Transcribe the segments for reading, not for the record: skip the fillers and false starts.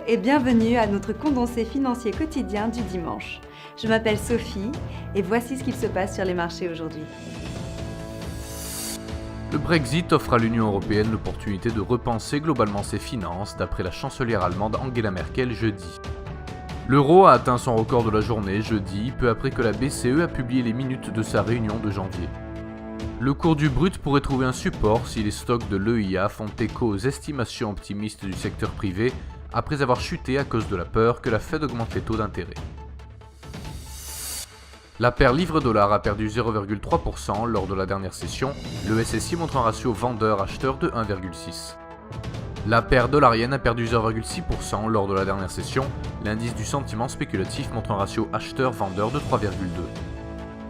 et bienvenue à notre condensé financier quotidien du dimanche. Je m'appelle Sophie et voici ce qu'il se passe sur les marchés aujourd'hui. Le Brexit offre à l'Union européenne l'opportunité de repenser globalement ses finances, d'après la chancelière allemande Angela Merkel jeudi. L'euro a atteint son record de la journée jeudi, peu après que la BCE a publié les minutes de sa réunion de janvier. Le cours du brut pourrait trouver un support si les stocks de l'EIA font écho aux estimations optimistes du secteur privé après avoir chuté à cause de la peur que la Fed augmente les taux d'intérêt. La paire livre-dollar a perdu 0,3% lors de la dernière session, le SSI montre un ratio vendeur-acheteur de 1,6. La paire dollar-yen a perdu 0,6% lors de la dernière session, l'indice du sentiment spéculatif montre un ratio acheteur-vendeur de 3,2.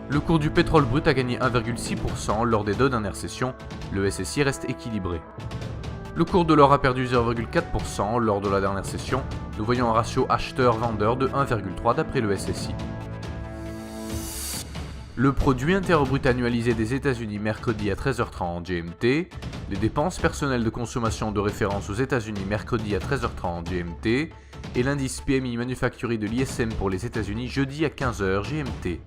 Le cours du pétrole brut a gagné 1,6% lors des deux dernières sessions, le SSI reste équilibré. Le cours de l'or a perdu 0,4% lors de la dernière session, nous voyons un ratio acheteur-vendeur de 1,3 d'après le SSI. Le produit intérieur brut annualisé des États-Unis mercredi à 13h30 GMT, les dépenses personnelles de consommation de référence aux États-Unis mercredi à 13h30 GMT et l'indice PMI manufacturier de l'ISM pour les États-Unis jeudi à 15h GMT.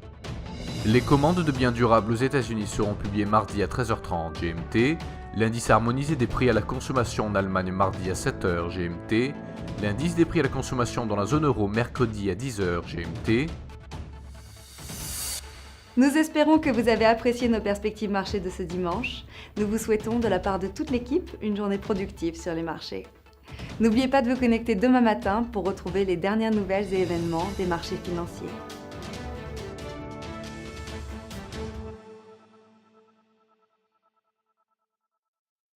Les commandes de biens durables aux États-Unis seront publiées mardi à 13h30 GMT, l'indice harmonisé des prix à la consommation en Allemagne mardi à 7h GMT, l'indice des prix à la consommation dans la zone euro mercredi à 10h GMT. Nous espérons que vous avez apprécié nos perspectives marché de ce dimanche. Nous vous souhaitons de la part de toute l'équipe une journée productive sur les marchés. N'oubliez pas de vous connecter demain matin pour retrouver les dernières nouvelles et événements des marchés financiers.